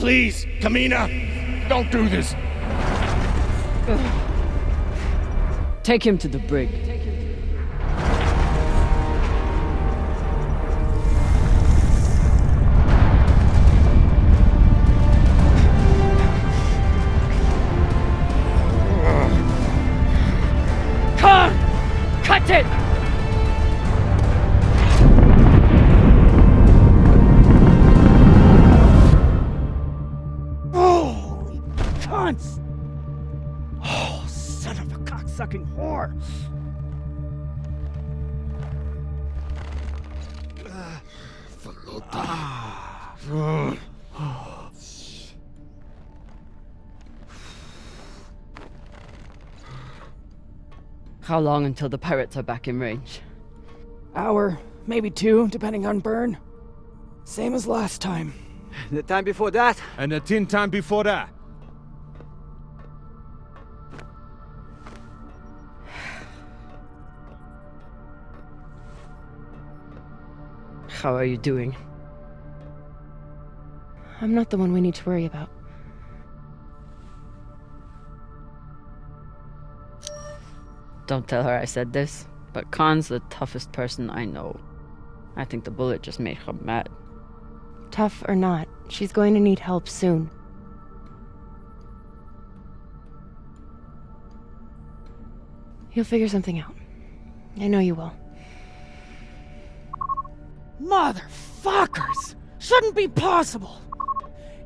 Please, Kamina, don't do this. Take him to the brig. Khan! Cut it! Holy cunts! Oh, son of a cocksucking whore! How long until the pirates are back in range? Hour, maybe 2, depending on burn. Same as last time. The time before that? And the 10 time before that. How are you doing? I'm not the one we need to worry about. Don't tell her I said this, but Khan's the toughest person I know. I think the bullet just made her mad. Tough or not, she's going to need help soon. You'll figure something out. I know you will. Motherfuckers! Shouldn't be possible!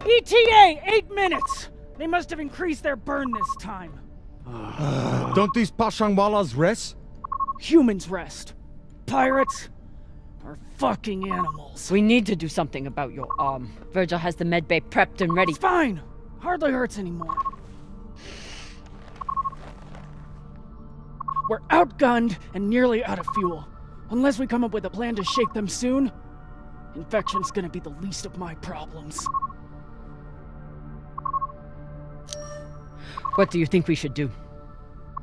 ETA, 8 minutes! They must have increased their burn this time. Don't these Pashangwalas rest? Humans rest. Pirates are fucking animals. We need to do something about your arm. Virgil has the medbay prepped and ready. It's fine. Hardly hurts anymore. We're outgunned and nearly out of fuel. Unless we come up with a plan to shake them soon, infection's gonna be the least of my problems. What do you think we should do?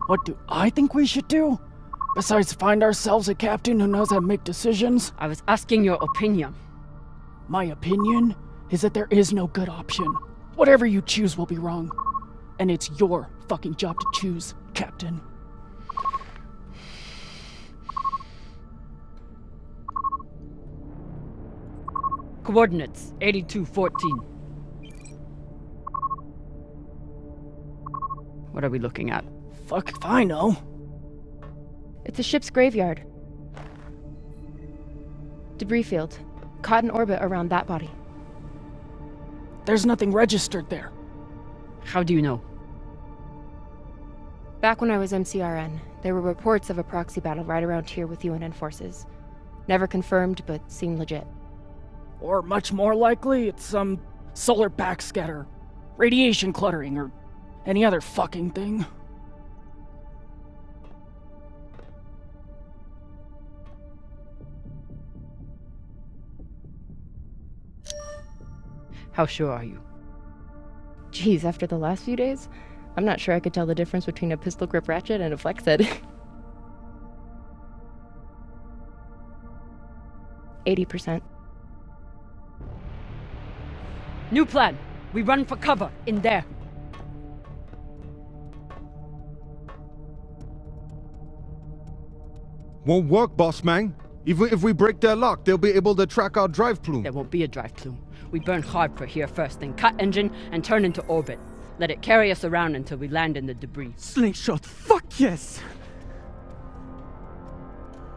What do I think we should do? Besides find ourselves a captain who knows how to make decisions? I was asking your opinion. My opinion is that there is no good option. Whatever you choose will be wrong. And it's your fucking job to choose, Captain. Coordinates, 8214. What are we looking at? Fuck if I know. It's a ship's graveyard. Debris field. Caught in orbit around that body. There's nothing registered there. How do you know? Back when I was MCRN, there were reports of a proxy battle right around here with UNN forces. Never confirmed, but seemed legit. Or much more likely, it's some solar backscatter, radiation cluttering, or any other fucking thing. How sure are you? Geez, after the last few days, I'm not sure I could tell the difference between a pistol grip ratchet and a flex head. 80%. New plan. We run for cover in there. Won't work, boss man. If we break their lock, they'll be able to track our drive plume. There won't be a drive plume. We burn hard for here first, then cut engine and turn into orbit. Let it carry us around until we land in the debris. Slingshot, fuck yes!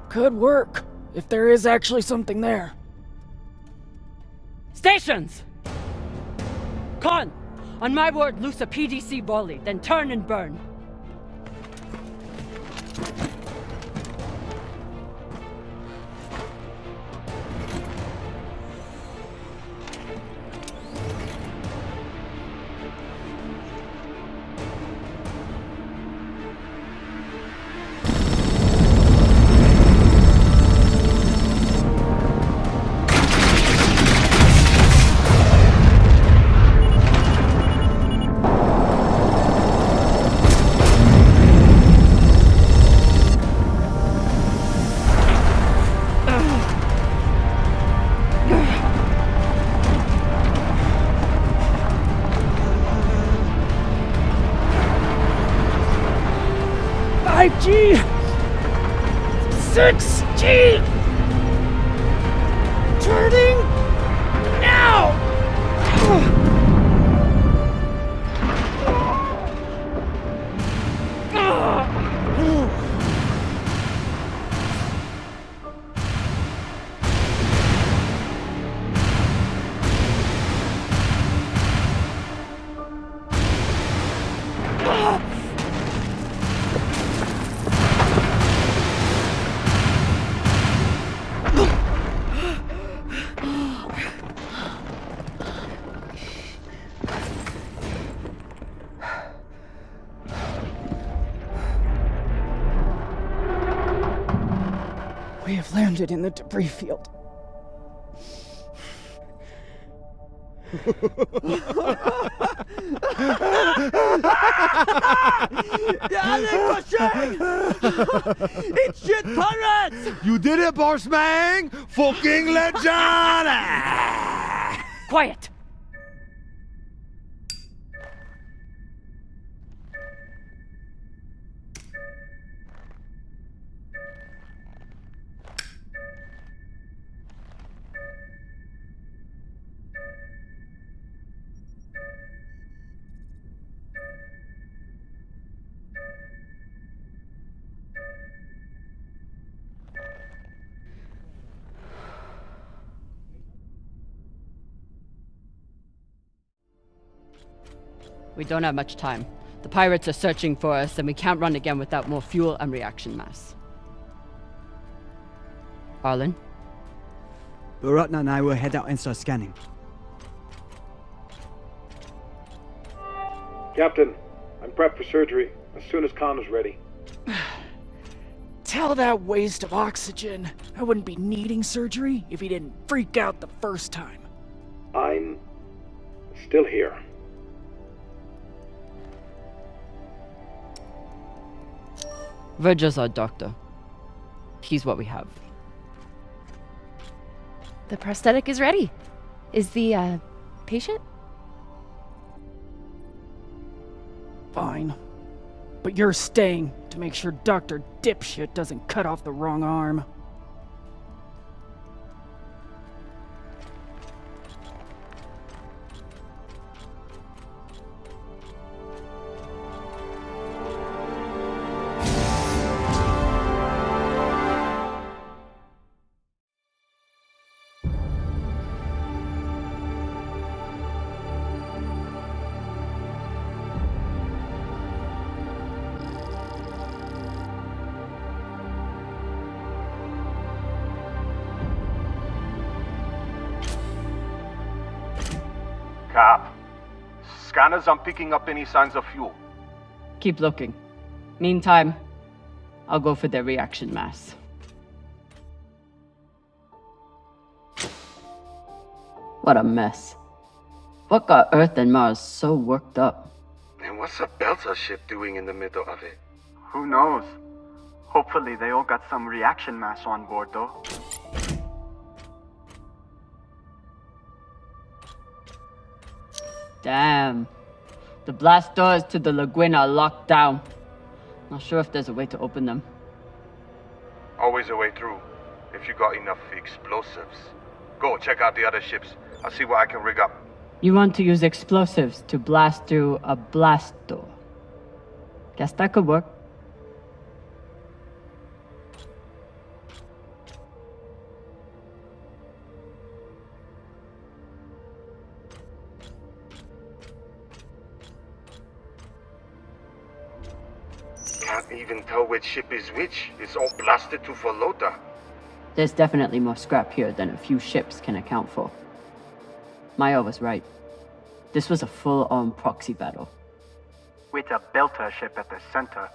Could work, if there is actually something there. Stations! Con! On my word, loose a PDC volley, then turn and burn. 16! Turning now! We have landed in the debris field. It's shit pirates! You did it, Bossman! Fucking legend! Quiet! We don't have much time. The pirates are searching for us, and we can't run again without more fuel and reaction mass. Arlen? Baratna and I will head out and start scanning. Captain, I'm prepped for surgery as soon as Khan is ready. Tell that waste of oxygen I wouldn't be needing surgery if he didn't freak out the first time. I'm still here. Virgil's our doctor. He's what we have. The prosthetic is ready. Is the, patient? Fine. But you're staying to make sure Dr. Dipshit doesn't cut off the wrong arm. Cap, scanners aren't picking up any signs of fuel. Keep looking. Meantime, I'll go for their reaction mass. What a mess. What got Earth and Mars so worked up? And what's a Belter ship doing in the middle of it? Who knows? Hopefully they all got some reaction mass on board, though. Damn. The blast doors to the lagoon are locked down. Not sure if there's a way to open them. Always a way through, if you got enough explosives. Go, check out the other ships. I'll see what I can rig up. You want to use explosives to blast through a blast door. Guess that could work. Can't even tell which ship is which. It's all blasted to Falota. There's definitely more scrap here than a few ships can account for. Maya was right. This was a full-on proxy battle. With a Belter ship at the center.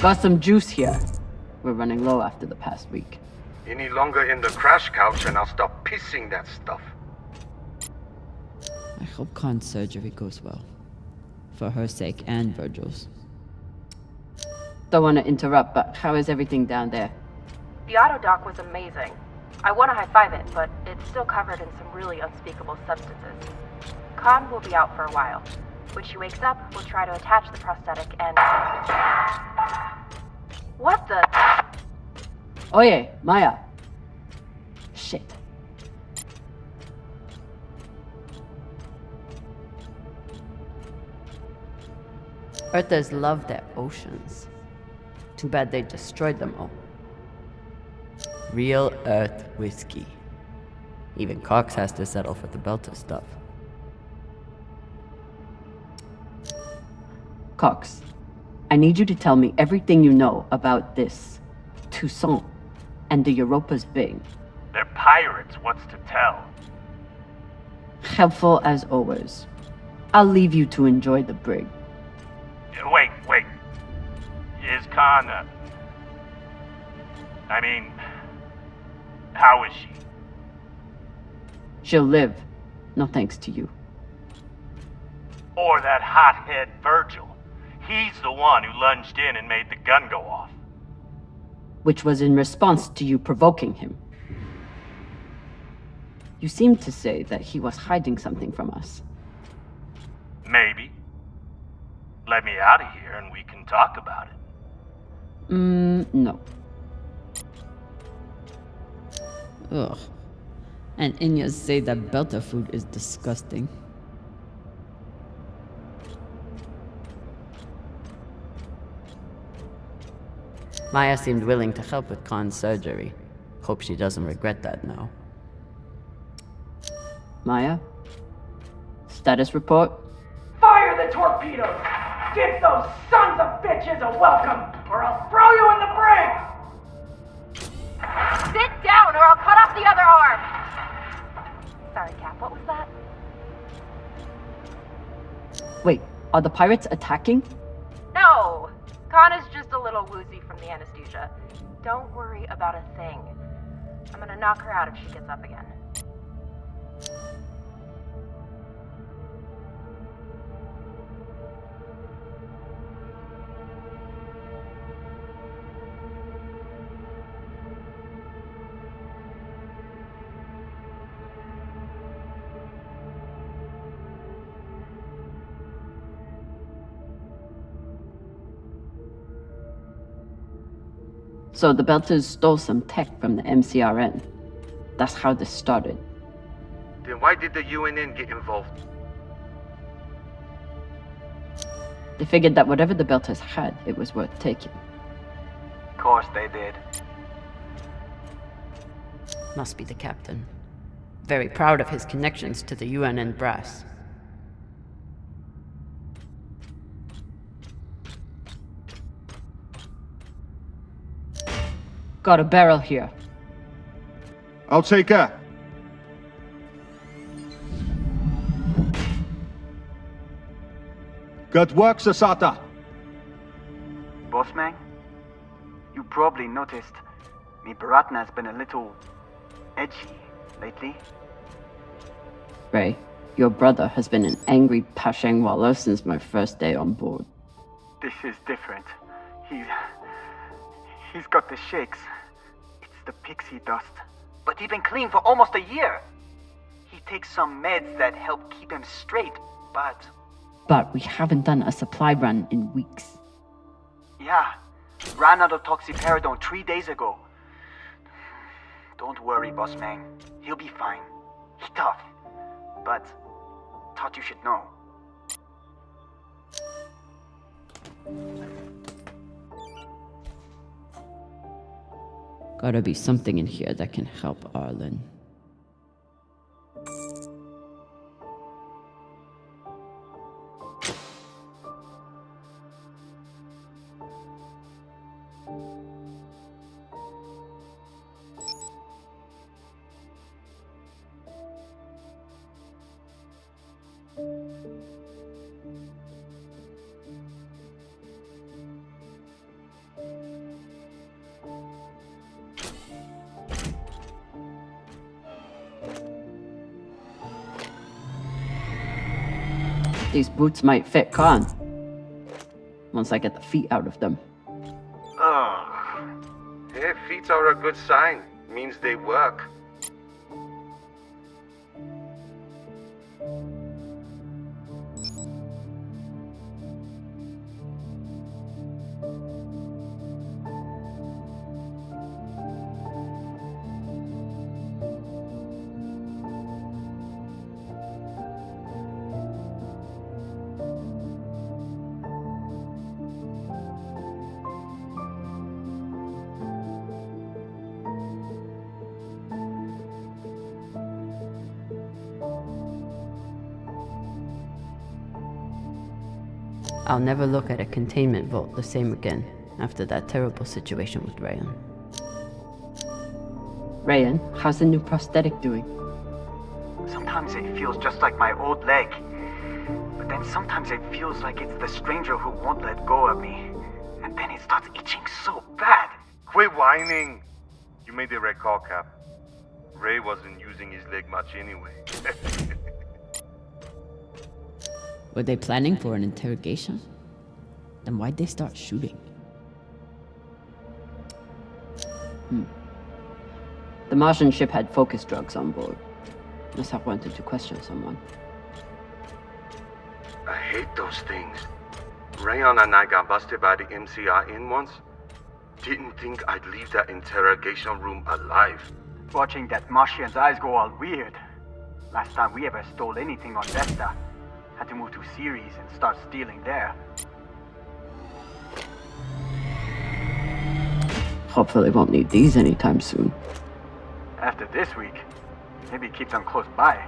Got some juice here. We're running low after the past week. Any longer in the crash couch and I'll stop pissing that stuff. I hope Khan's surgery goes well. For her sake and Virgil's. Don't want to interrupt, but how is everything down there? The auto dock was amazing. I want to high-five it, but it's still covered in some really unspeakable substances. Khan will be out for a while. When she wakes up, we'll try to attach the prosthetic and... What the... Oye, Maya. Shit. Earthers love their oceans. Too bad they destroyed them all. Real Earth whiskey. Even Cox has to settle for the Belter stuff. Cox, I need you to tell me everything you know about this Toussaint and the Europa's Bing. They're pirates, what's to tell? Helpful as always. I'll leave you to enjoy the brig. Wait. Is Khan, how is she? She'll live. No thanks to you. Or that hothead Virgil. He's the one who lunged in and made the gun go off. Which was in response to you provoking him. You seemed to say that he was hiding something from us. Maybe. Let me out of here and we can talk about it. No. Ugh. And Inyas say that Belter food is disgusting. Maya seemed willing to help with Khan's surgery. Hope she doesn't regret that now. Maya? Status report? Fire the torpedoes! Give those sons of bitches a welcome, or I'll throw you in the brig! Sit down or I'll cut off the other arm! Sorry, Cap, what was that? Wait, are the pirates attacking? No! Khan is just a little woozy from the anesthesia. Don't worry about a thing. I'm gonna knock her out if she gets up again. So the Belters stole some tech from the MCRN. That's how this started. Then why did the UNN get involved? They figured that whatever the Belters had, it was worth taking. Of course they did. Must be the captain. Very proud of his connections to the UNN brass. Got a barrel here. I'll take her. Good work, Sasata. Bossman, you probably noticed me Baratna's been a little edgy lately. Ray, your brother has been an angry Pashang Wallow since my first day on board. This is different. He's got the shakes. It's the pixie dust. But he's been clean for almost a year. He takes some meds that help keep him straight, but... But we haven't done a supply run in weeks. Yeah, ran out of toxiparidone 3 days ago. Don't worry, boss man. He'll be fine. He's tough. But thought you should know. Gotta be something in here that can help Arlen. These boots might fit Khan. Once I get the feet out of them. Oh. Hey, feet are a good sign. Means they work. I'll never look at a containment vault the same again after that terrible situation with Rayan. Rayan, how's the new prosthetic doing? Sometimes it feels just like my old leg. But then sometimes it feels like it's the stranger who won't let go of me. And then it starts itching so bad. Quit whining. You made the right call, Cap. Ray wasn't using his leg much anyway. Were they planning for an interrogation? Then why'd they start shooting? The Martian ship had focus drugs on board. Must have wanted to question someone. I hate those things. Rayon and I got busted by the MCR in once. Didn't think I'd leave that interrogation room alive. Watching that Martian's eyes go all weird. Last time we ever stole anything on Vesta. Had to move to Ceres and start stealing there. Hopefully won't need these anytime soon. After this week, maybe keep them close by.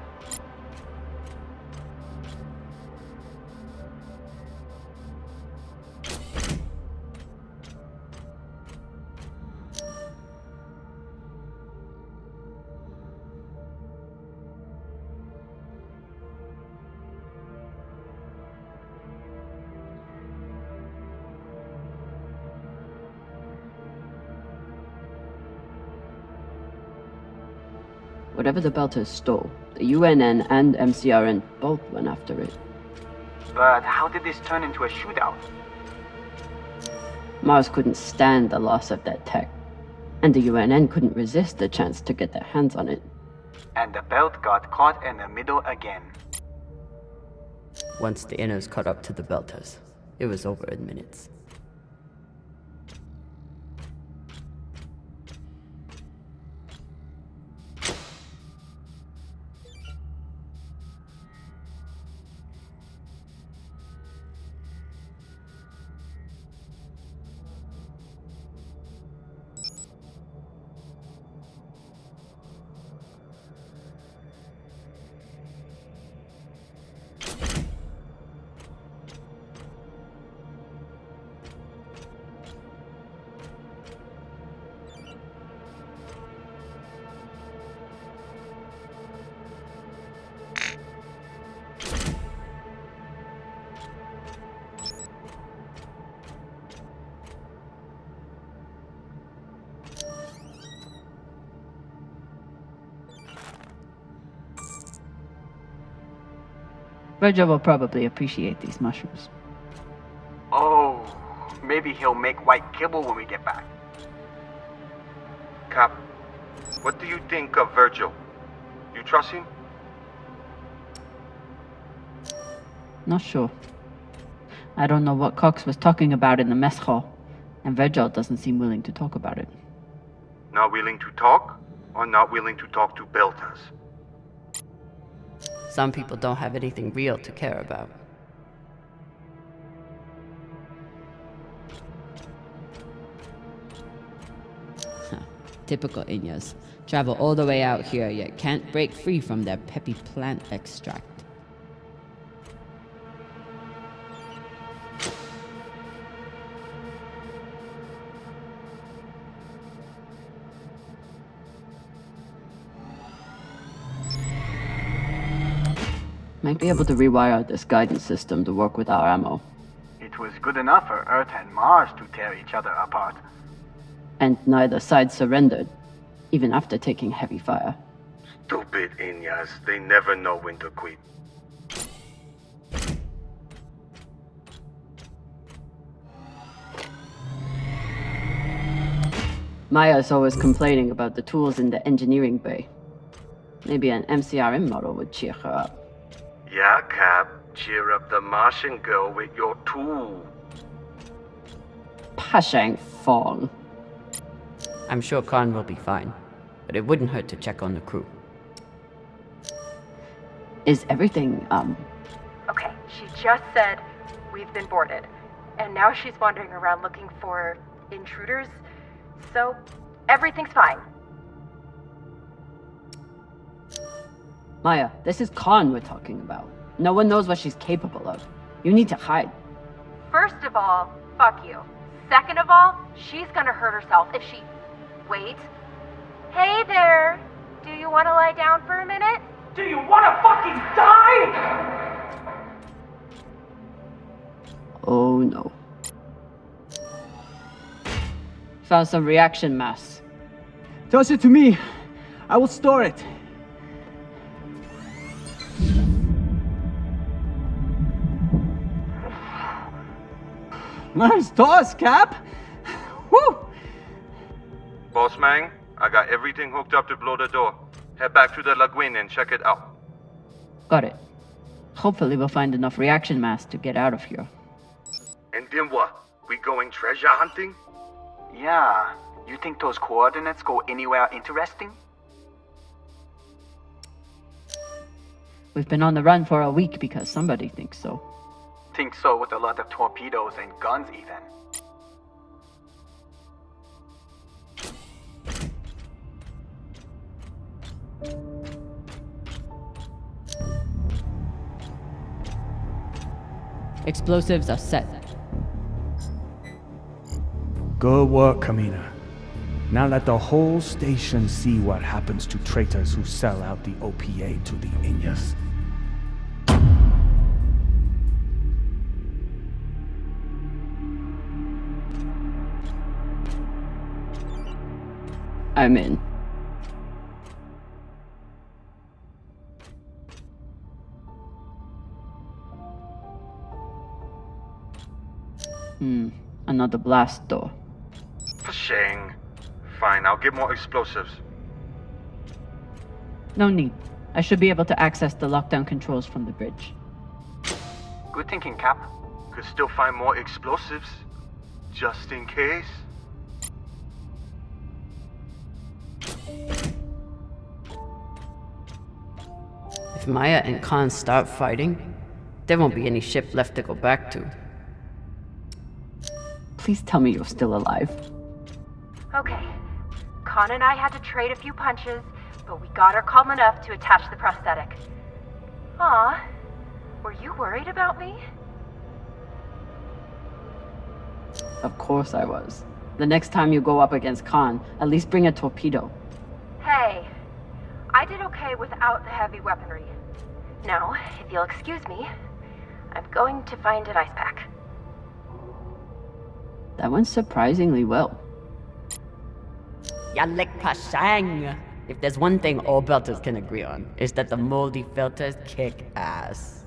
Whatever the Belters stole, the UNN and MCRN both went after it. But how did this turn into a shootout? Mars couldn't stand the loss of that tech, and the UNN couldn't resist the chance to get their hands on it. And the belt got caught in the middle again. Once the inners caught up to the Belters, it was over in minutes. Virgil will probably appreciate these mushrooms. Oh, maybe he'll make white kibble when we get back. Cap, what do you think of Virgil? You trust him? Not sure. I don't know what Cox was talking about in the mess hall, and Virgil doesn't seem willing to talk about it. Not willing to talk, or not willing to talk to Belters? Some people don't have anything real to care about. Typical Inyas. Travel all the way out here, yet can't break free from their peppy plant extract. Might be able to rewire this guidance system to work with our ammo. It was good enough for Earth and Mars to tear each other apart. And neither side surrendered, even after taking heavy fire. Stupid Inyas, they never know when to quit. Maya's always complaining about the tools in the engineering bay. Maybe an MCRM model would cheer her up. Yeah, Cap. Cheer up the Martian girl with your tool. Pashang Fong. I'm sure Khan will be fine, but it wouldn't hurt to check on the crew. Is everything, Okay, she just said we've been boarded. And now she's wandering around looking for intruders. So, everything's fine. Maya, this is Khan we're talking about. No one knows what she's capable of. You need to hide. First of all, fuck you. Second of all, she's gonna hurt herself if she... Wait. Hey there! Do you want to lie down for a minute? Do you wanna fucking die? Oh no. Found some reaction mass. Toss it to me. I will store it. Nice toss, Cap. Woo! Boss man, I got everything hooked up to blow the door. Head back to the lagoon and check it out. Got it. Hopefully we'll find enough reaction mass to get out of here. And then what? We going treasure hunting? Yeah. You think those coordinates go anywhere interesting? We've been on the run for a week because somebody thinks so. Think so with a lot of torpedoes and guns even. Explosives are set. Good work, Kamina. Now let the whole station see what happens to traitors who sell out the OPA to the Inyas. I'm in. Another blast door. Shang. Fine, I'll get more explosives. No need. I should be able to access the lockdown controls from the bridge. Good thinking, Cap. Could still find more explosives. Just in case. If Maya and Khan start fighting, there won't be any ship left to go back to. Please tell me you're still alive. Okay. Khan and I had to trade a few punches, but we got her calm enough to attach the prosthetic. Aw, were you worried about me? Of course I was. The next time you go up against Khan, at least bring a torpedo. Hey, I did okay without the heavy weaponry. Now, if you'll excuse me, I'm going to find an ice pack. That went surprisingly well. Yalek Pashang! If there's one thing all belters can agree on, is that the moldy filters kick ass.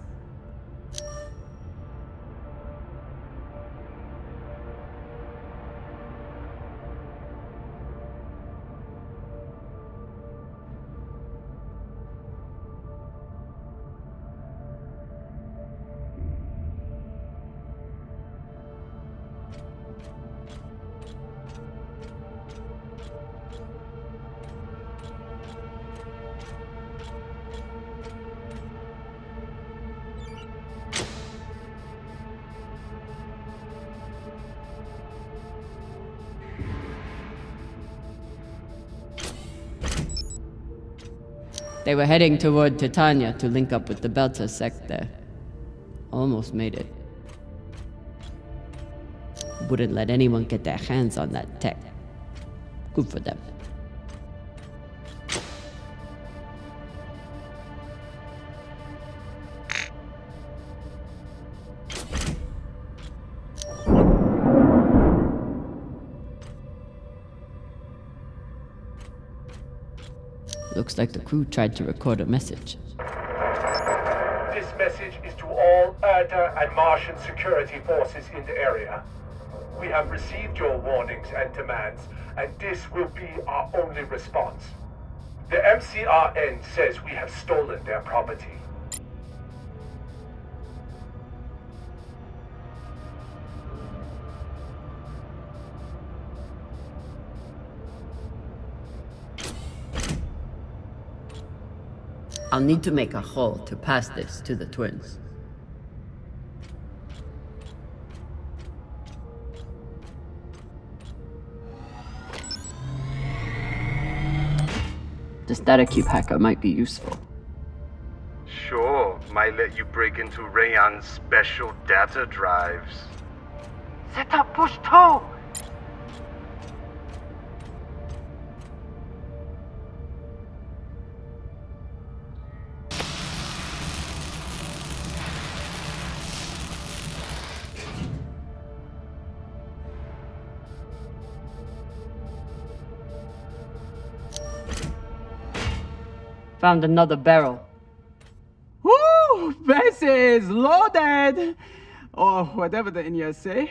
They were heading toward Titania to link up with the Belter sect there. Almost made it. Wouldn't let anyone get their hands on that tech. Good for them. Looks like the crew tried to record a message. This message is to all Earther and Martian security forces in the area. We have received your warnings and demands, and this will be our only response. The MCRN says we have stolen their property. I'll need to make a hole to pass this to the twins. This data cube hacker might be useful. Sure, might let you break into Rayon's special data drives. Set up push toe! Found another barrel. Woo! This is loaded! Or whatever the Indians say.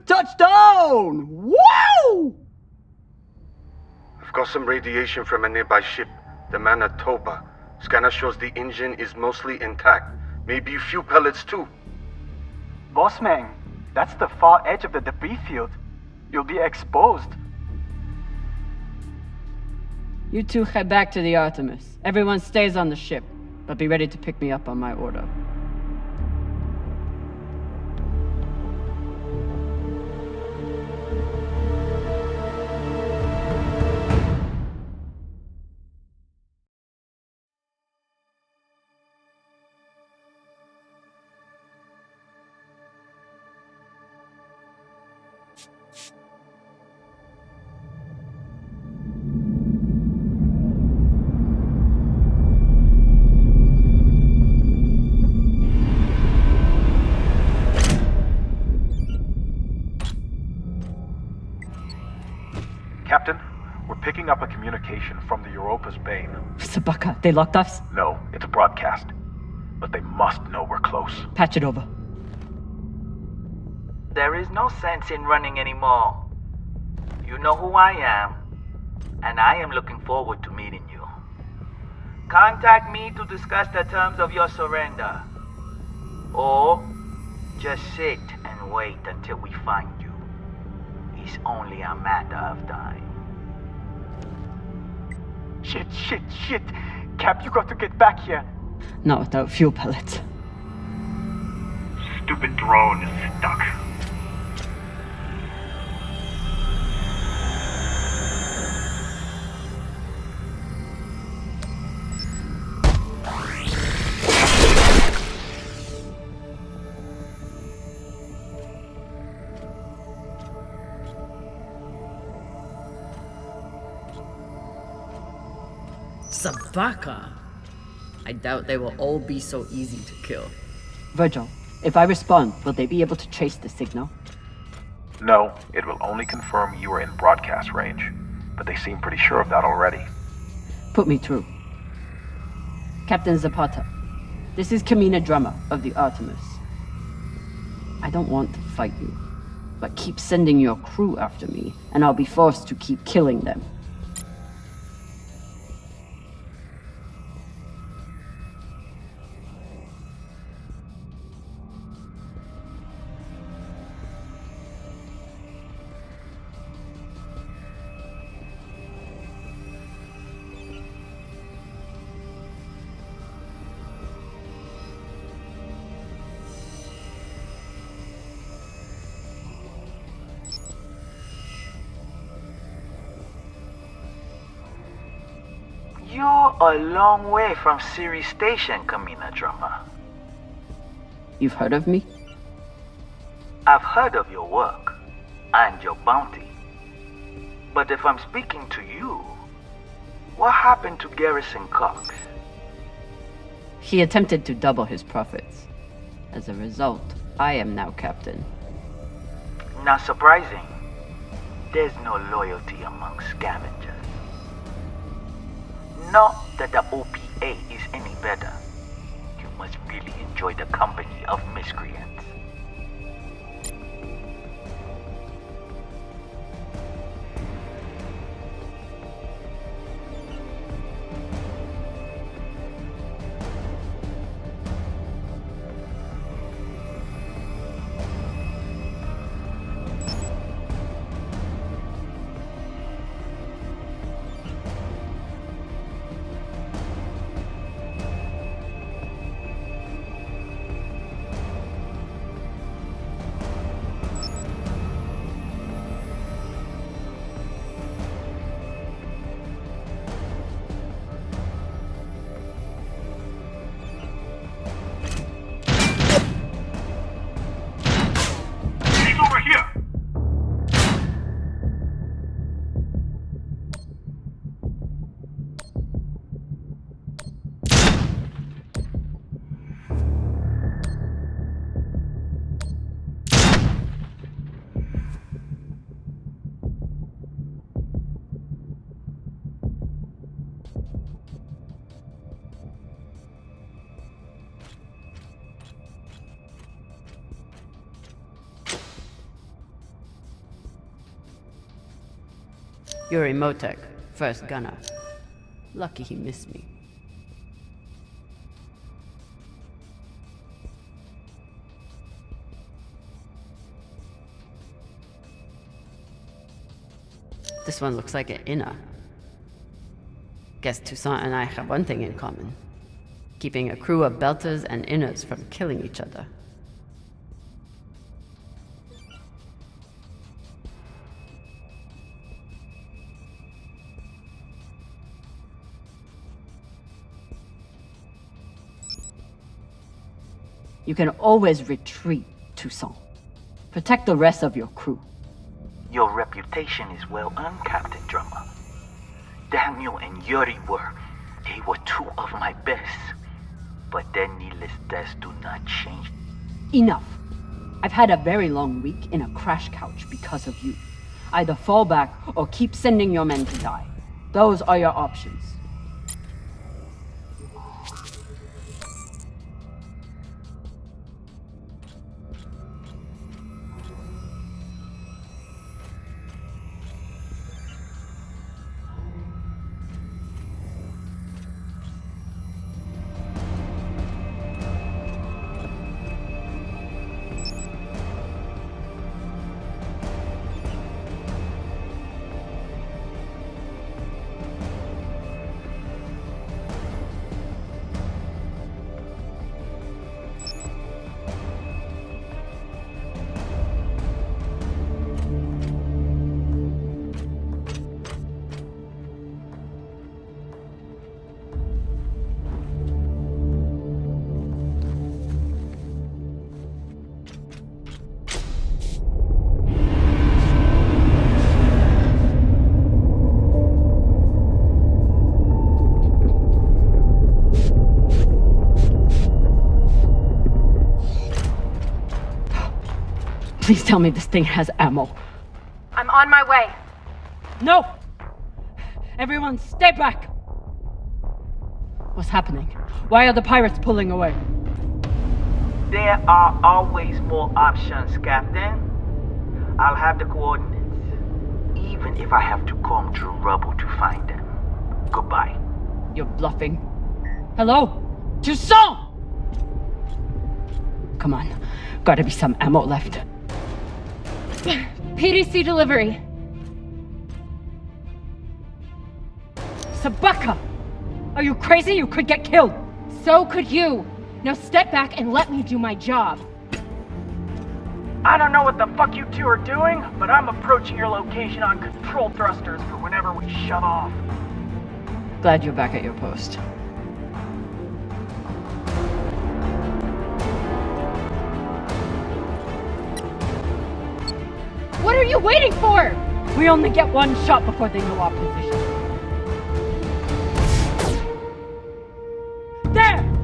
Touchdown! Wow! I've got some radiation from a nearby ship, the Manitoba. Scanner shows the engine is mostly intact. Maybe a few pellets too. Bossman, that's the far edge of the debris field. You'll be exposed. You two head back to the Artemis. Everyone stays on the ship, but be ready to pick me up on my order. Captain, we're picking up a communication from the Europa's Bane. Sabaka, they locked us? No, it's a broadcast. But they must know we're close. Patch it over. There is no sense in running anymore. You know who I am, and I am looking forward to meeting you. Contact me to discuss the terms of your surrender. Or just sit and wait until we find you. It's only a matter of time. Shit. Cap, you got to get back here. Not without fuel pellets. Stupid drone is stuck. Sabaka! I doubt they will all be so easy to kill. Virgil, if I respond, will they be able to trace the signal? No, it will only confirm you are in broadcast range. But they seem pretty sure of that already. Put me through. Captain Zapata, this is Kamina Drummer of the Artemis. I don't want to fight you, but keep sending your crew after me, and I'll be forced to keep killing them. You're a long way from Siri Station, Kamina Drummer. You've heard of me? I've heard of your work and your bounty. But if I'm speaking to you, what happened to Garrison Cox? He attempted to double his profits. As a result, I am now captain. Not surprising. There's no loyalty among scavengers. Not that the OPA is any better. You must really enjoy the company of miscreants. Yuri Motek, first gunner. Lucky he missed me. This one looks like an inner. Guess Toussaint and I have one thing in common. Keeping a crew of belters and inners from killing each other. You can always retreat, Toussaint. Protect the rest of your crew. Your reputation is well earned, Captain Drummer. Daniel and Yuri they were two of my best. But their needless deaths do not change. Enough. I've had a very long week in a crash couch because of you. Either fall back or keep sending your men to die. Those are your options. Please tell me this thing has ammo. I'm on my way. No! Everyone, stay back! What's happening? Why are the pirates pulling away? There are always more options, Captain. I'll have the coordinates, even if I have to comb through rubble to find them. Goodbye. You're bluffing. Hello? Toussaint! Come on. Gotta be some ammo left. PDC delivery. Sabaka! Are you crazy? You could get killed! So could you. Now step back and let me do my job. I don't know what the fuck you two are doing, but I'm approaching your location on control thrusters for whenever we shut off. Glad you're back at your post. What are you waiting for? We only get one shot before they know our position. There!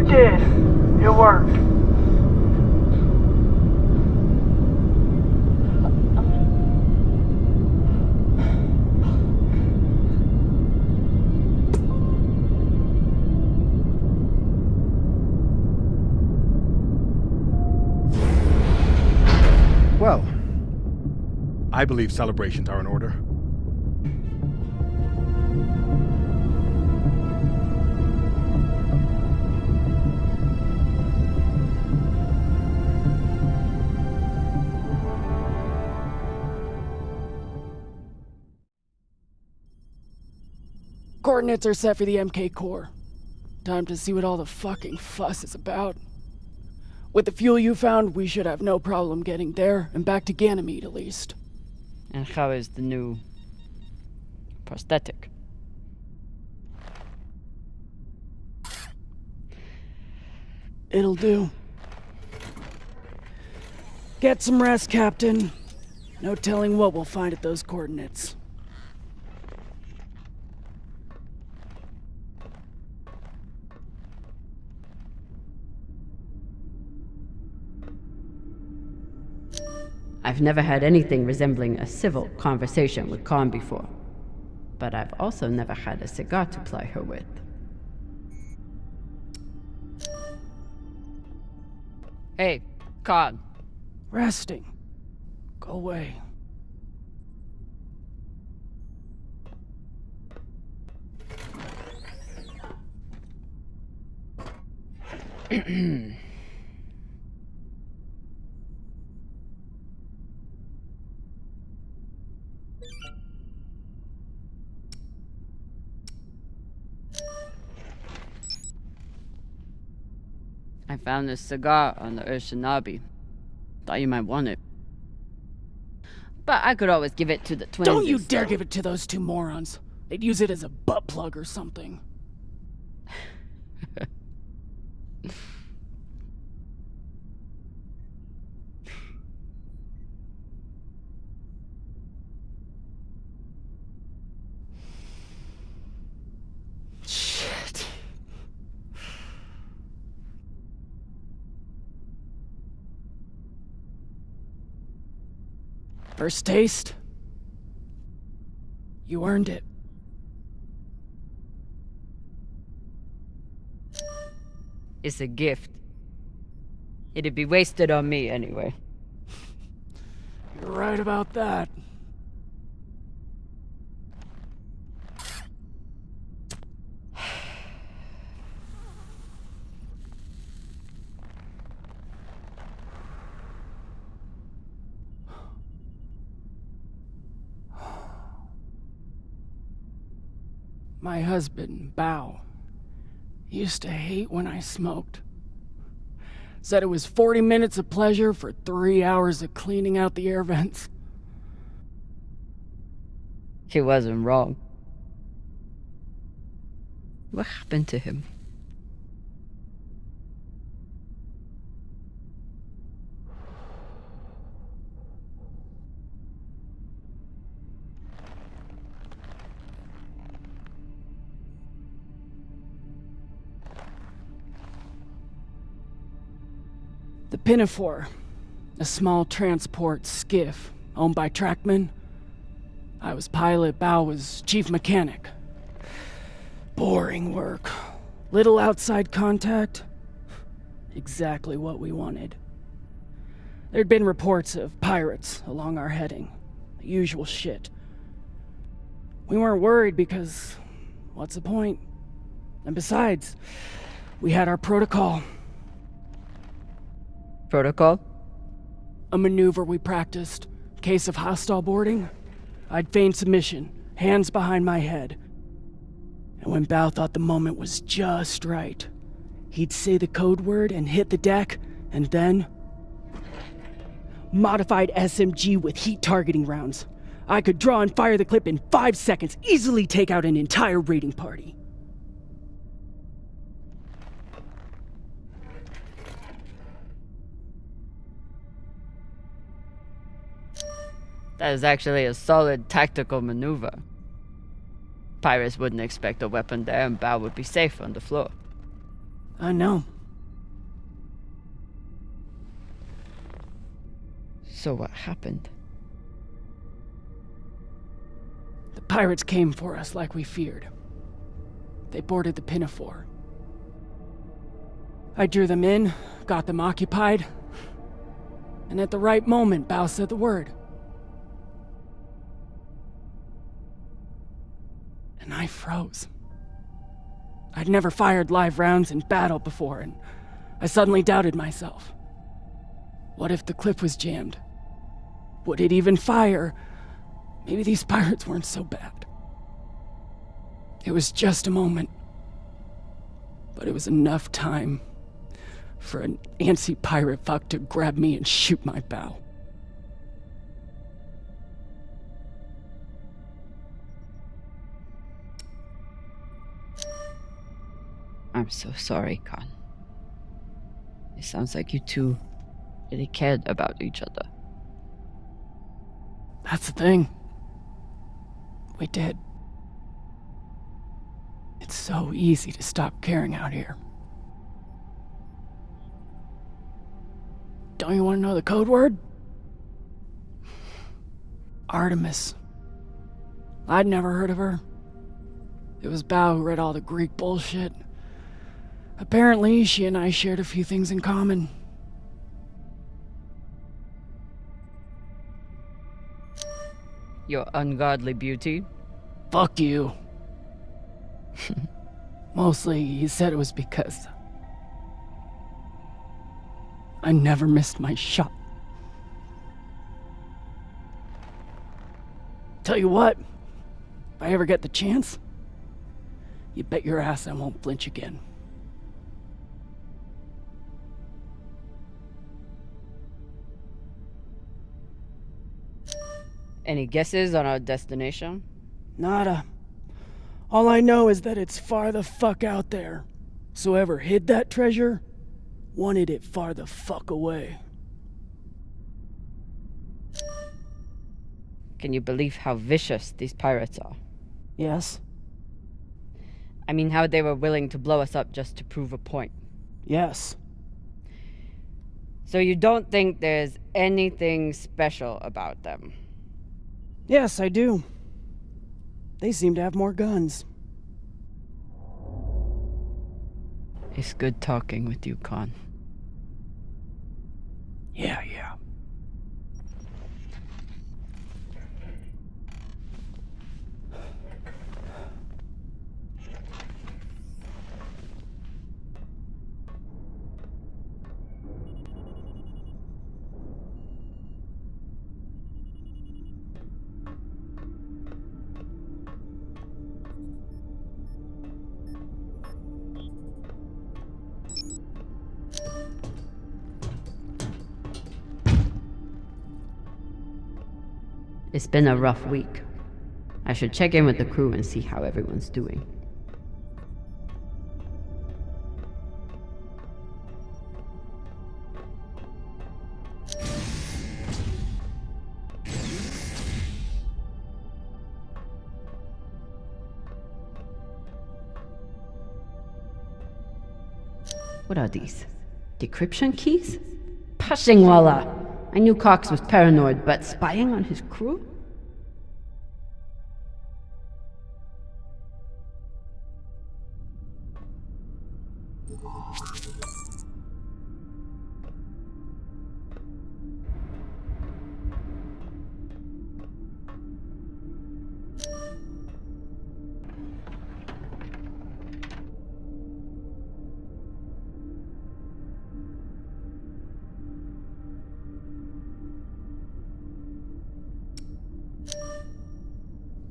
You did. It worked. Well, I believe celebrations are in order. Coordinates are set for the MK core. Time to see what all the fucking fuss is about. With the fuel you found, we should have no problem getting there and back to Ganymede at least. And how is the new prosthetic? It'll do. Get some rest, Captain. No telling what we'll find at those coordinates. I've never had anything resembling a civil conversation with Khan before, but I've also never had a cigar to ply her with. Hey, Khan. Resting. Go away. I found this cigar on the Urshanabi. Thought you might want it. But I could always give it to the twins. Don't you dare give it to those two morons. They'd use it as a butt plug or something. Shit. First taste? You earned it. It's a gift. It'd be wasted on me anyway. You're right about that. My husband, Bao, used to hate when I smoked. Said it was 40 minutes of pleasure for 3 hours of cleaning out the air vents. He wasn't wrong. What happened to him? The Pinafore, a small transport skiff owned by Trackman. I was pilot, Bao was chief mechanic. Boring work. Little outside contact. Exactly what we wanted. There'd been reports of pirates along our heading. The usual shit. We weren't worried because, what's the point? And besides, we had our protocol. Protocol? A maneuver we practiced. Case of hostile boarding, I'd feign submission, hands behind my head. And when Bao thought the moment was just right, he'd say the code word and hit the deck, and then... Modified SMG with heat targeting rounds. I could draw and fire the clip in 5 seconds, easily take out an entire raiding party. That is actually a solid tactical maneuver. Pirates wouldn't expect a weapon there, and Bao would be safe on the floor. I know. So what happened? The pirates came for us like we feared. They boarded the Pinafore. I drew them in, got them occupied, and at the right moment, Bao said the word. And I froze. I'd never fired live rounds in battle before, and I suddenly doubted myself. What if the clip was jammed? Would it even fire? Maybe these pirates weren't so bad. It was just a moment, but it was enough time for an antsy pirate fuck to grab me and shoot my bow. I'm so sorry, Khan. It sounds like you two really cared about each other. That's the thing. We did. It's so easy to stop caring out here. Don't you want to know the code word? Artemis. I'd never heard of her. It was Bao who read all the Greek bullshit. Apparently, she and I shared a few things in common. Your ungodly beauty? Fuck you. Mostly, he said it was because I never missed my shot. Tell you what, if I ever get the chance, you bet your ass I won't flinch again. Any guesses on our destination? Nada. All I know is that it's far the fuck out there. So whoever hid that treasure wanted it far the fuck away. Can you believe how vicious these pirates are? Yes? I mean, how they were willing to blow us up just to prove a point. Yes. So you don't think there's anything special about them? Yes, I do. They seem to have more guns. It's good talking with you, Khan. Yeah. It's been a rough week. I should check in with the crew and see how everyone's doing. What are these? Decryption keys? Pashingwala! I knew Cox was paranoid, but spying on his crew?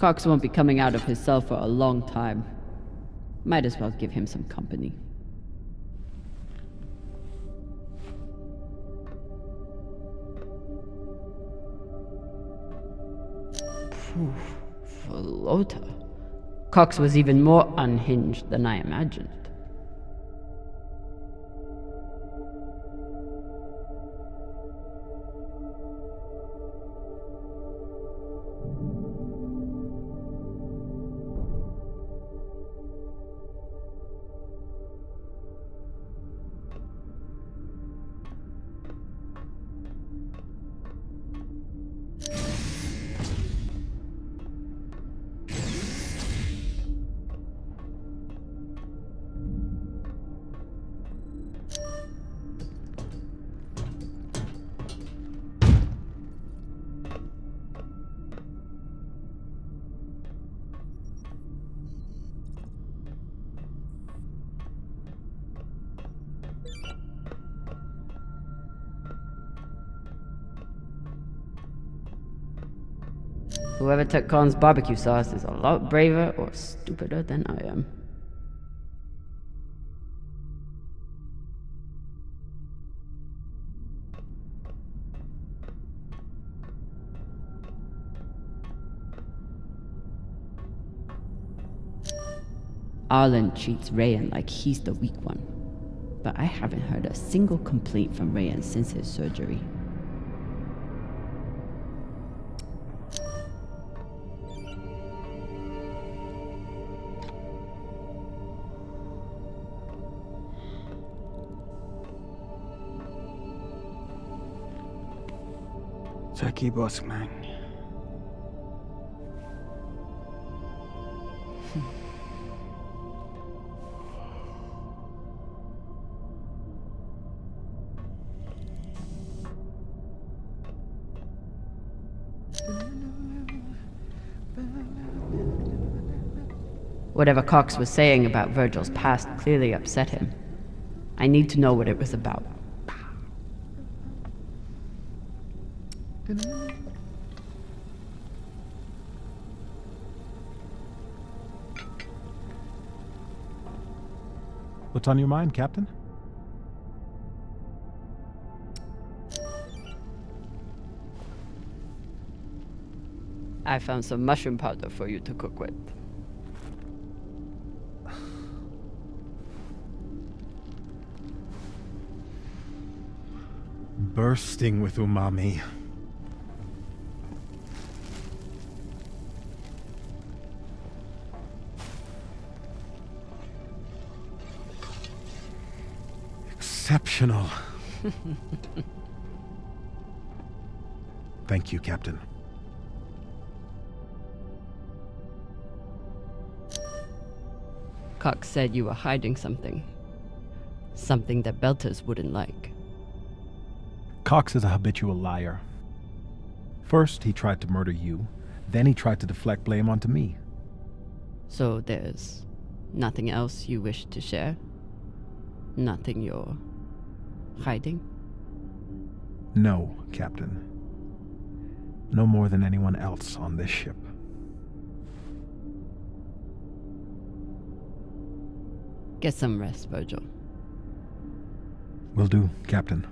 Cox won't be coming out of his cell for a long time. Might as well give him some company. Flota. Cox was even more unhinged than I imagined. Whoever took Khan's barbecue sauce is a lot braver or stupider than I am. Arlen treats Rayan like he's the weak one, but I haven't heard a single complaint from Rayan since his surgery. Turkey boss, man. Whatever Cox was saying about Virgil's past clearly upset him. I need to know what it was about. What's on your mind, Captain? I found some mushroom powder for you to cook with. Bursting with umami. Exceptional. Thank you, Captain. Cox said you were hiding something. Something that Belters wouldn't like. Cox is a habitual liar. First, he tried to murder you. Then he tried to deflect blame onto me. So there's nothing else you wish to share? Nothing you're hiding? No, Captain. No more than anyone else on this ship. Get some rest, Virgil. Will do, Captain.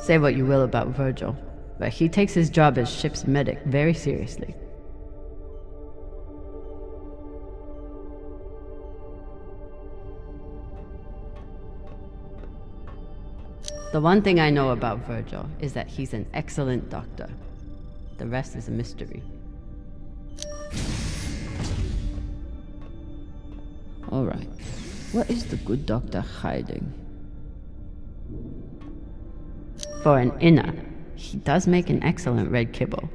Say what you will about Virgil, but he takes his job as ship's medic very seriously. The one thing I know about Virgil is that he's an excellent doctor. The rest is a mystery. All right. What is the good doctor hiding? For an inner, he does make an excellent red kibble.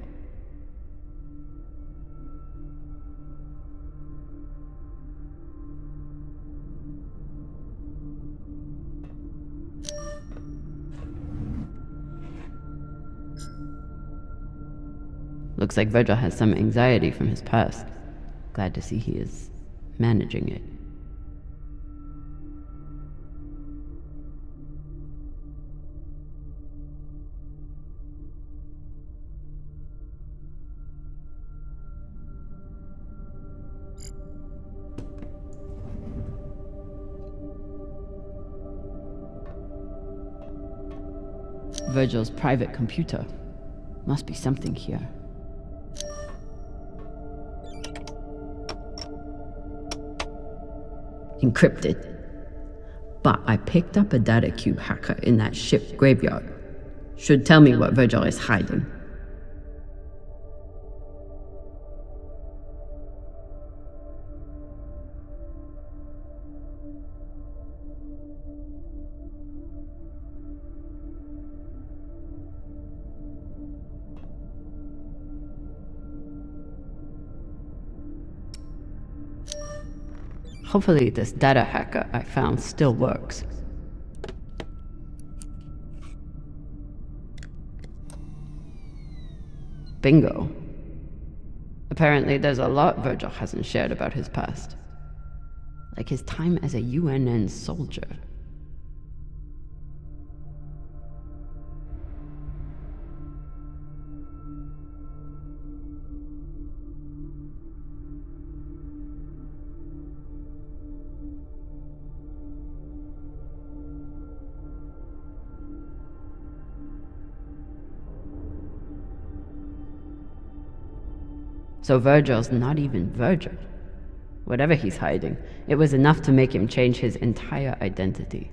Looks like Virgil has some anxiety from his past. Glad to see he is managing it. Virgil's private computer. Must be something here. Encrypted. But I picked up a data cube hacker in that ship graveyard. Should tell me what Virgil is hiding. Hopefully this data hacker I found still works. Bingo. Apparently there's a lot Virgil hasn't shared about his past. Like his time as a UNN soldier. So Virgil's not even Virgil. Whatever he's hiding, it was enough to make him change his entire identity.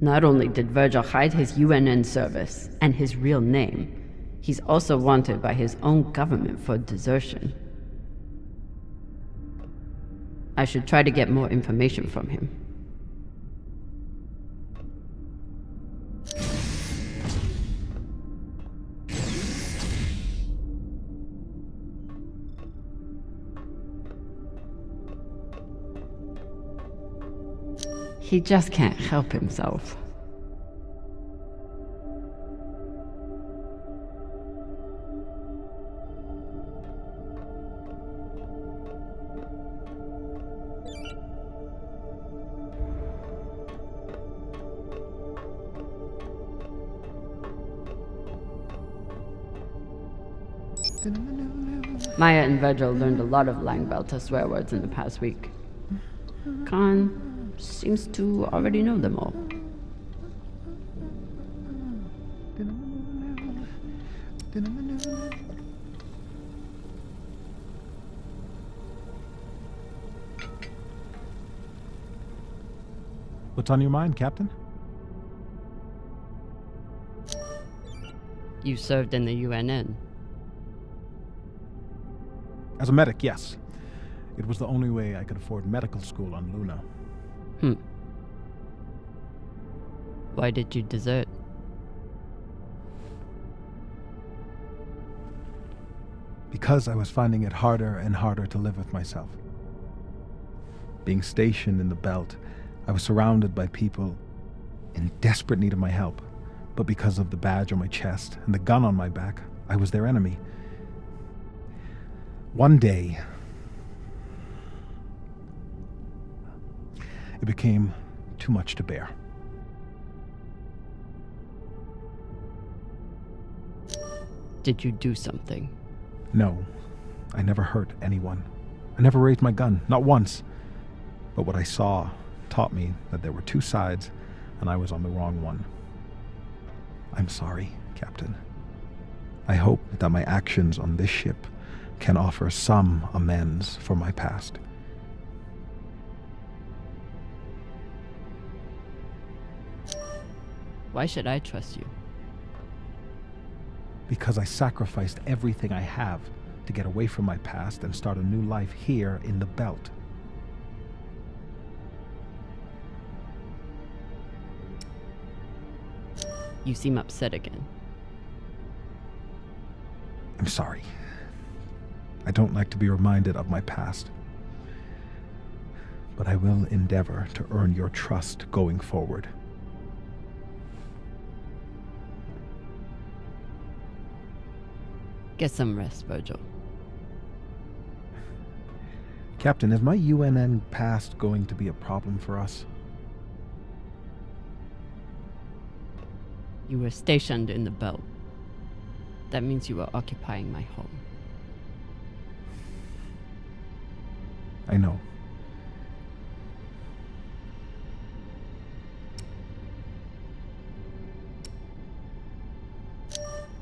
Not only did Virgil hide his UNN service and his real name, he's also wanted by his own government for desertion. I should try to get more information from him. He just can't help himself. Maya and Virgil learned a lot of Langbelter swear words in the past week. Khan seems to already know them all. What's on your mind, Captain? You served in the UNN. As a medic, yes. It was the only way I could afford medical school on Luna. Why did you desert? Because I was finding it harder and harder to live with myself. Being stationed in the belt, I was surrounded by people in desperate need of my help. But because of the badge on my chest and the gun on my back, I was their enemy. One day, it became too much to bear. Did you do something? No, I never hurt anyone. I never raised my gun, not once. But what I saw taught me that there were two sides, and I was on the wrong one. I'm sorry, Captain. I hope that my actions on this ship can offer some amends for my past. Why should I trust you? Because I sacrificed everything I have to get away from my past and start a new life here in the belt. You seem upset again. I'm sorry. I don't like to be reminded of my past. But I will endeavor to earn your trust going forward. Get some rest, Virgil. Captain, is my UNN past going to be a problem for us? You were stationed in the belt. That means you were occupying my home. I know.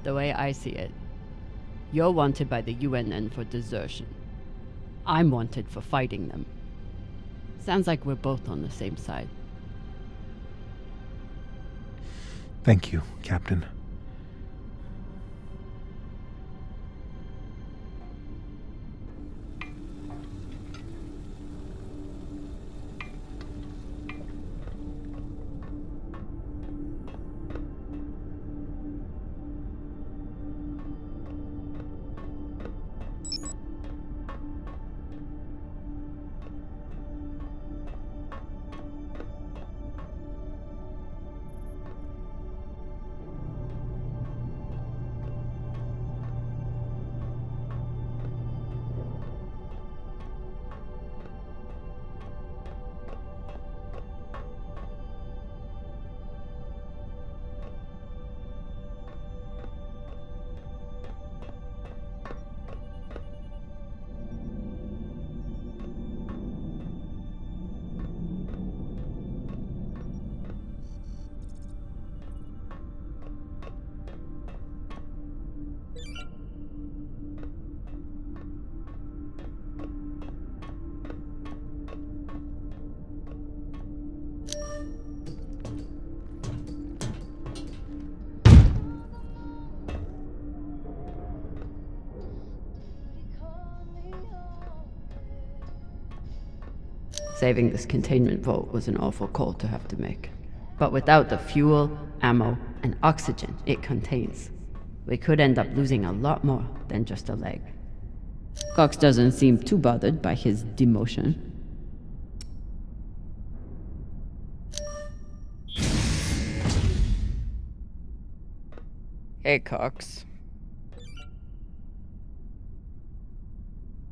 The way I see it, you're wanted by the UNN for desertion. I'm wanted for fighting them. Sounds like we're both on the same side. Thank you, Captain. Saving this containment vault was an awful call to have to make. But without the fuel, ammo, and oxygen it contains, we could end up losing a lot more than just a leg. Cox doesn't seem too bothered by his demotion. Hey, Cox.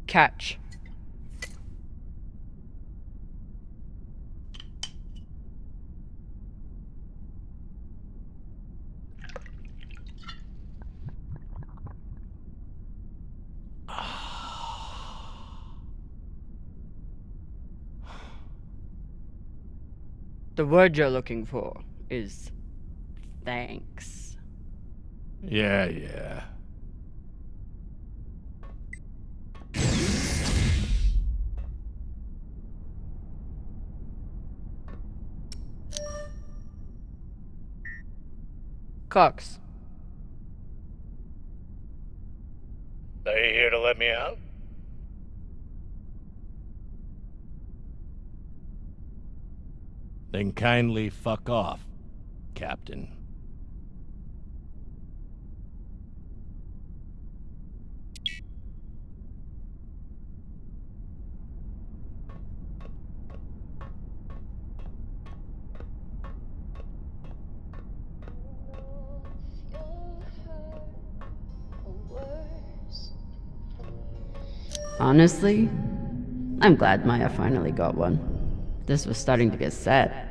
Catch. The word you're looking for is thanks. Yeah. Cox. Are you here to let me out? Then kindly fuck off, Captain. Honestly, I'm glad Maya finally got one. This was starting to get sad.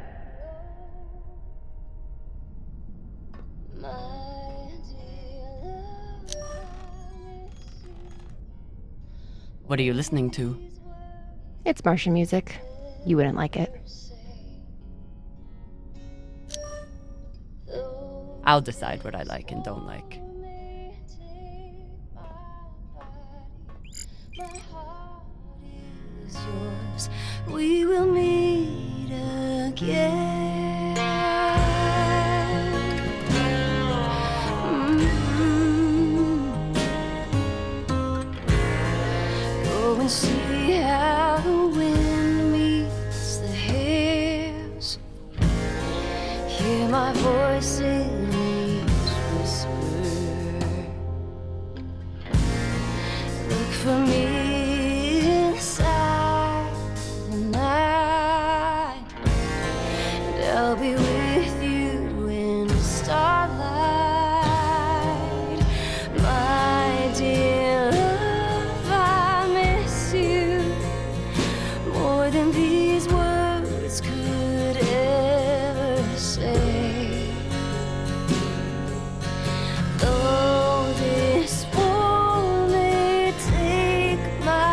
What are you listening to? It's Martian music. You wouldn't like it. I'll decide what I like and don't like. We will meet again. Go and see how the wind meets the hills. Hear my voice in each whisper. Look for me inside the night, and I'll be with you in the starlight. My dear love, I miss you more than these words could ever say. Though this war may take my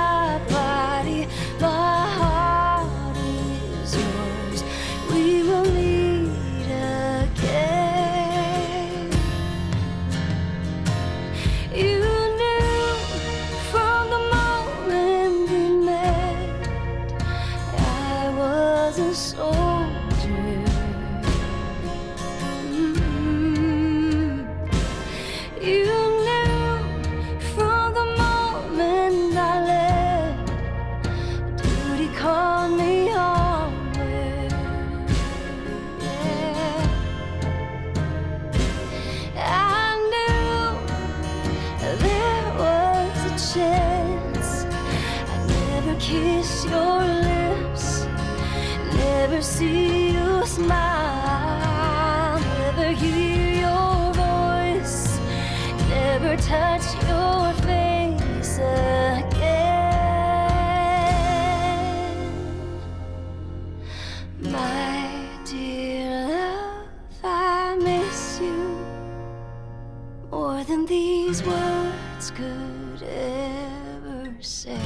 ever say.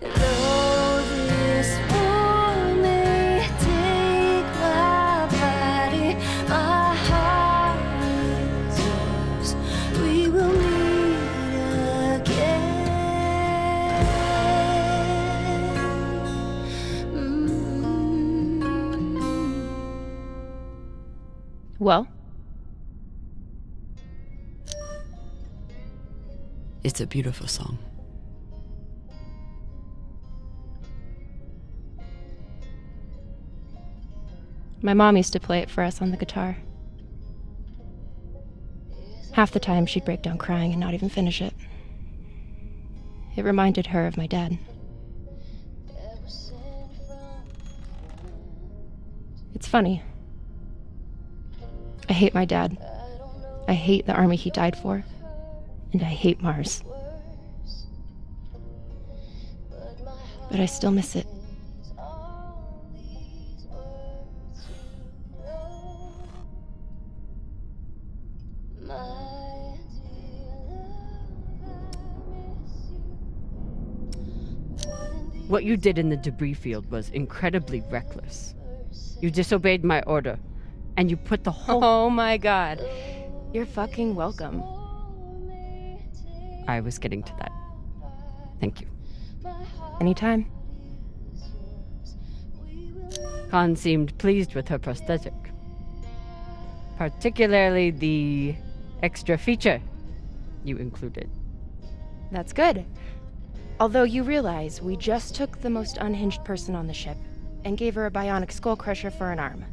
Though this war may take my body, my heart is yours. We will meet again. Well? It's a beautiful song. My mom used to play it for us on the guitar. Half the time she'd break down crying and not even finish it. It reminded her of my dad. It's funny. I hate my dad. I hate the army he died for. And I hate Mars. But I still miss it. What you did in the debris field was incredibly reckless. You disobeyed my order, and you put the whole— Oh my god. You're fucking welcome. I was getting to that. Thank you. Anytime. Khan seemed pleased with her prosthetic. Particularly the extra feature you included. That's good. Although you realize we just took the most unhinged person on the ship and gave her a bionic skull crusher for an arm.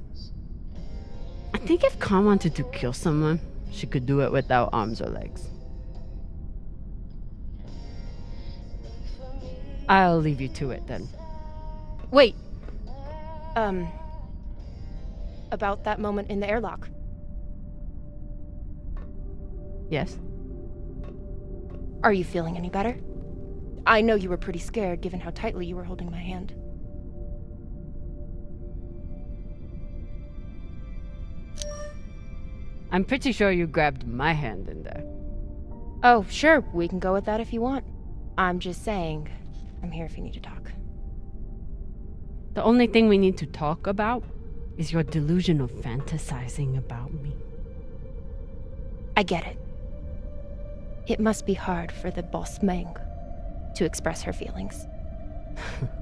I think if Khan wanted to kill someone, she could do it without arms or legs. I'll leave you to it then. Wait. About that moment in the airlock. Yes? Are you feeling any better? I know you were pretty scared given how tightly you were holding my hand. I'm pretty sure you grabbed my hand in there. Oh, sure, we can go with that if you want. I'm just saying, I'm here if you need to talk. The only thing we need to talk about is your delusion of fantasizing about me. I get it. It must be hard for the boss Meng to express her feelings.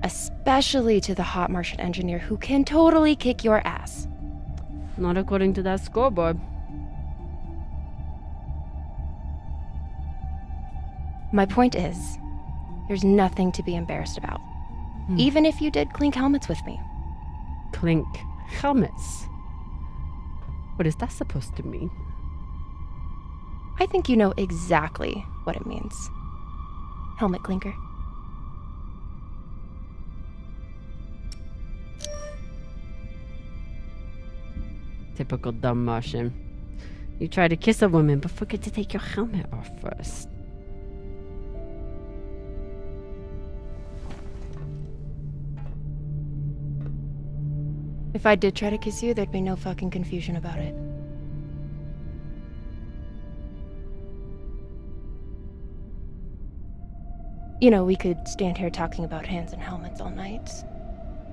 Especially to the hot Martian engineer who can totally kick your ass. Not according to that scoreboard. My point is, there's nothing to be embarrassed about. Even if you did clink helmets with me. Clink helmets? What is that supposed to mean? I think you know exactly what it means. Helmet clinker. Typical dumb Martian. You try to kiss a woman, but forget to take your helmet off first. If I did try to kiss you, there'd be no fucking confusion about it. You know, we could stand here talking about hands and helmets all night.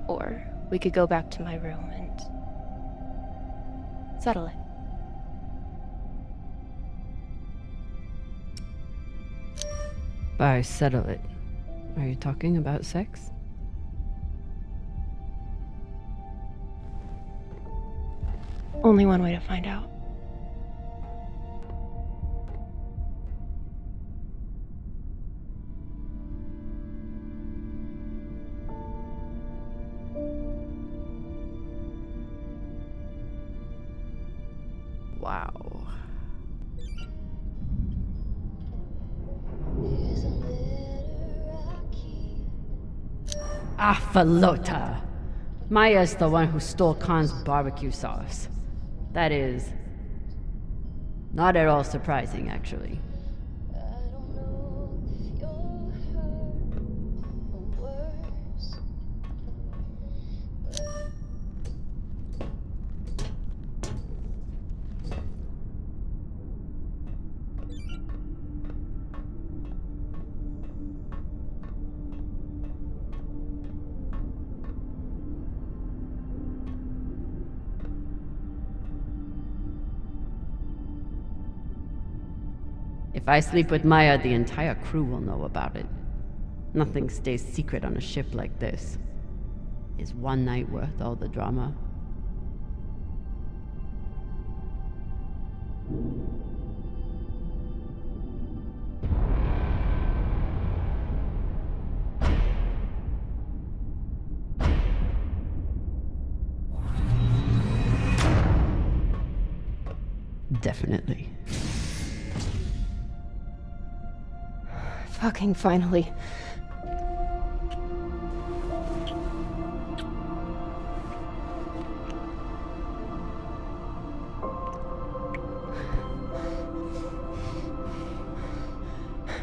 Or we could go back to my room and settle it. By settle it, are you talking about sex? Only one way to find out. Wow. Afalota. Maya's the one who stole Khan's barbecue sauce. That is not at all surprising, actually. If I sleep with Maya, the entire crew will know about it. Nothing stays secret on a ship like this. Is one night worth all the drama? Definitely. Fucking finally.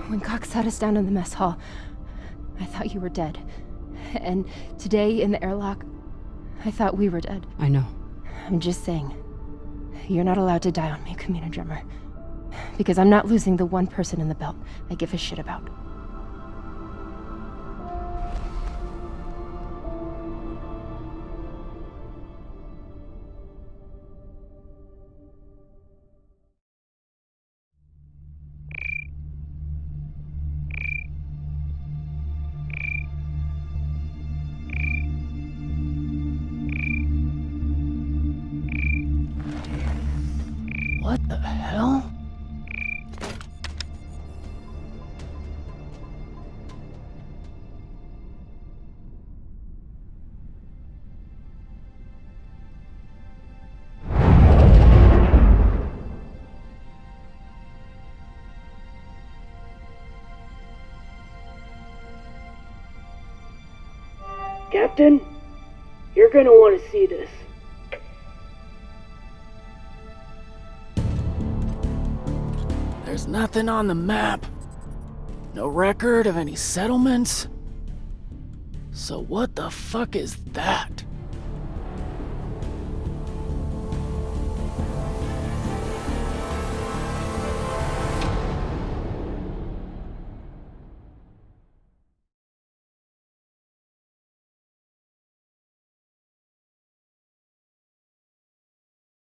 When Cox sat us down in the mess hall, I thought you were dead. And today in the airlock, I thought we were dead. I know. I'm just saying. You're not allowed to die on me, Kamina Drummer. Because I'm not losing the one person in the belt I give a shit about. What the hell? Captain, you're gonna want to see this. There's nothing on the map. No record of any settlements. So what the fuck is that?